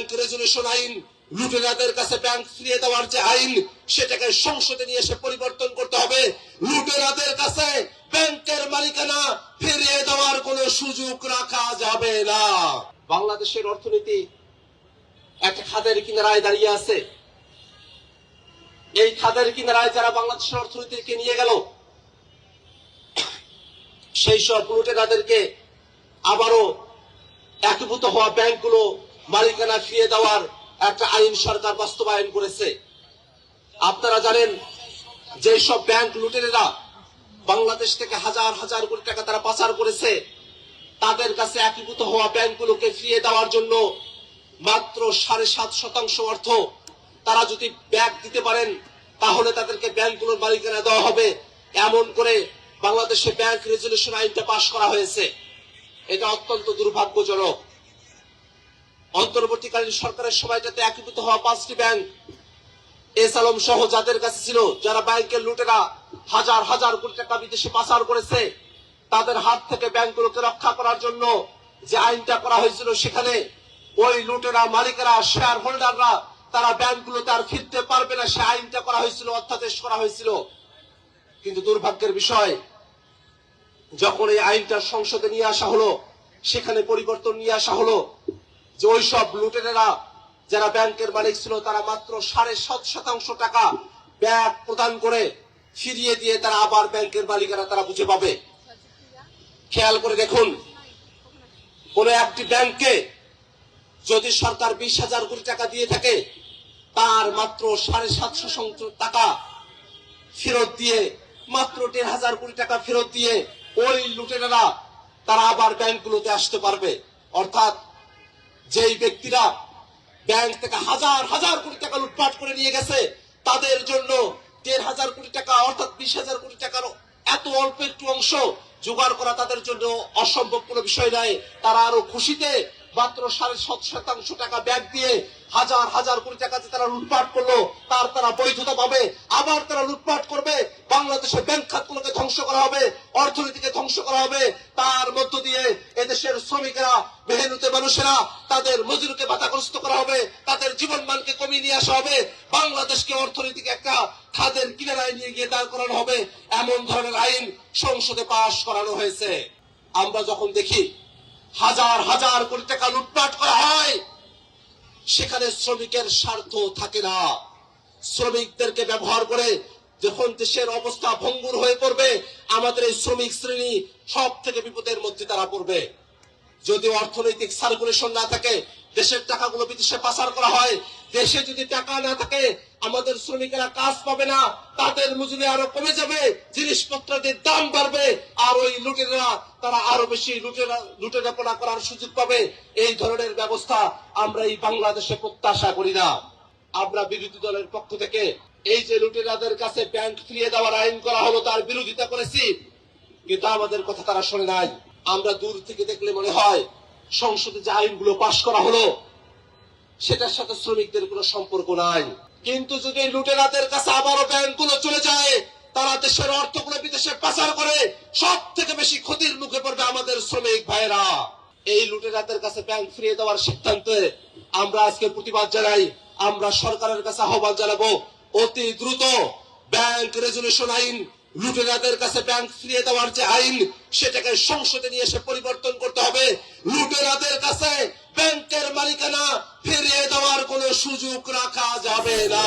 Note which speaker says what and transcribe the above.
Speaker 1: Bank resolution আইন, লুটেরাদের কাছে bank ফিরিয়ে দেওয়ার যে আইন, সেটাকে সংসদে নিয়ে এসে পরিবর্তন করতে হবে। লুটেরাদের কাছে ব্যাংকের মালিকানা ফিরিয়ে দেওয়ার কোনো সুযোগ রাখা যাবে না। বাংলাদেশের অর্থনীতি একটা খাদের কিনারায় দাঁড়িয়ে আছে। এই খাদের কিনারায় যারা বাংলাদেশের অর্থনীতিকে নিয়ে গেল, সেই সব লুটেরাদেরকে আবারও একীভূত হওয়া ব্যাংকগুলো মালিকানা ফিরিয়ে দেওয়ার একটা আইন সরকার বাস্তবায়ন করেছে। আপনারা জানেন যে সব ব্যাংক লুটেরেরা বাংলাদেশ থেকে হাজার হাজার কোটি টাকা তারা পাচার করেছে, তাদের কাছে একীভূত হওয়া ব্যাংকগুলোকে ফিরিয়ে দেওয়ার জন্য মাত্র 7.5% অর্থ তারা যদি ব্যাংক দিতে পারেন, তাহলে তাদেরকে ব্যাংকগুলোর মালিকানা দেওয়া হবে। এমন করে বাংলাদেশে ব্যাংক রেজুলেশন আইনটা পাশ করা হয়েছে। এটা অত্যন্ত দুর্ভাগ্যজনক। অন্তর্বর্তীকালীন সরকারের সময়টাতে একীভূত হওয়া 5টি ব্যাংক, এস আলম সহ যাদের কাছে ছিল, যারা ব্যাংকের লুটেরা হাজার হাজার কোটি টাকা বিদেশে পাচার করেছে, তাদের হাত থেকে ব্যাংকগুলোকে রক্ষা করার জন্য যে আইনটা করা হয়েছিল, সেখানে ওই লুটেরা মালিকেরা, শেয়ার হোল্ডাররা তারা ব্যাংকগুলোতে আর ফিরতে পারবে না, সে আইনটা করা হয়েছিল, অধ্যাদেশ করা হয়েছিল। কিন্তু দুর্ভাগ্যের বিষয়, যখন এই আইনটা সংসদে নিয়ে আসা হলো, সেখানে পরিবর্তন নিয়ে আসা হলো যে ওই সব লুটেরেরা যারা ব্যাংকের মালিক ছিল, তারা মাত্র 7.5% টাকা ব্যাংক প্রদান করে ফিরিয়ে দিয়ে তারা আবার ব্যাংকের মালিকানা তারা বুঝে পাবে। খেয়াল করে দেখুন, কোন একটি ব্যাংকে যদি সরকার 20,000 কোটি টাকা দিয়ে থাকে, তার মাত্র 750 টাকা ফেরত দিয়ে, মাত্র 1,500 কোটি টাকা ফেরত দিয়ে ওই লুটেরারা তারা আবার ব্যাংকগুলোতে আসতে পারবে। অর্থাৎ যেই ব্যক্তিরা ব্যাংক থেকে হাজার হাজার কোটি টাকা লুটপাট করে নিয়ে গেছে, তাদের জন্য 1,500 কোটি টাকা অর্থাৎ 20,000 কোটি টাকার এত অল্প একটু অংশ জোগাড় করা তাদের জন্য অসম্ভব কোনো বিষয় নয়। তারা আরো খুশিতে মাত্র 7.5% টাকা ব্যাংক দিয়ে হাজার হাজার কোটি টাকা যে তারা লুটপাট করলো, তার তারা বৈধতা পাবে, আবার তারা লুটপাট করবে। বাংলাদেশের ব্যাংক খাতগুলোকে ধ্বংস করা হবে, অর্থনীতিকে ধ্বংস করা হবে। তার মধ্য দিয়ে এদেশের শ্রমিকেরা, মেহনতি মানুষেরা, তাদের মজুরিকে বাধাগ্রস্ত করা হবে, তাদের জীবন মানকে কমিয়ে নিয়ে আসা হবে, বাংলাদেশকে অর্থনীতিকে একটা খাদের কিনারায় নিয়ে গিয়ে দাঁড় করানো হবে। এমন ধরনের আইন সংসদে পাশ করানো হয়েছে। আমরা যখন দেখি হাজার হাজার কোটি টাকা লুটপাট করা হয়, সেখানে শ্রমিকের স্বার্থ থাকে না। শ্রমিকদেরকে ব্যবহার করে যখন দেশের অবস্থা ভঙ্গুর হয়ে পড়বে, আমাদের এই শ্রমিক শ্রেণী সব থেকে বিপদের মধ্যে তারা পড়বে। যদি অর্থনৈতিক সার্কুলেশন না থাকে, দেশের টাকাগুলো বিদেশে পাচার করা হয়, দেশে যদি টাকা না থাকে, আমাদের শ্রমিকেরা কাজ পাবে না, তাদের মজুরি আরো কমে যাবে, জিনিসপত্রের দাম বাড়বে, আর ওই লুটেরা তারা আরো বেশি লুটেরাপনা করার সুযোগ পাবে। এই ধরনের ব্যবস্থা আমরা এই বাংলাদেশে প্রত্যাশা করি না। আমরা বিরোধী দলের পক্ষ থেকে এই যে লুটেরাদের কাছে ব্যাংক ফিরিয়ে দেওয়ার আইন করা হলো, তার বিরোধিতা করেছি, কিন্তু আমাদের কথা তারা শোনে নাই। আমরা দূর থেকে দেখলে মনে হয় সংসদে যে আইনগুলো পাশ করা হলো, সেটার সাথে শ্রমিকদের কোনো সম্পর্ক নাই। কিন্তু যদি লুটেরাদের কাছে আবারও ব্যাংকগুলো চলে যায়, তারা দেশের অর্থগুলো বিদেশে পাচার করে, সব থেকে বেশি ক্ষতির মুখে পড়বে আমাদের শ্রমিক ভাইয়েরা। এই লুটেরাদের কাছে ব্যাংক ফিরিয়ে দেওয়ার সিদ্ধান্তে আমরা আজকে প্রতিবাদ জানাই। আমরা সরকারের কাছে আহ্বান জানাবো, অতি দ্রুত ব্যাংক রেজুলেশন আইন, লুটেরাদের কাছে ব্যাংক ফিরিয়ে দেওয়ার যে আইন, সেটাকে সংসদে নিয়ে এসে পরিবর্তন করতে হবে। লুটেরাদের কাছে ব্যাংকের মালিকানা ফিরিয়ে দেওয়ার কোনো সুযোগ রাখা যাবে না।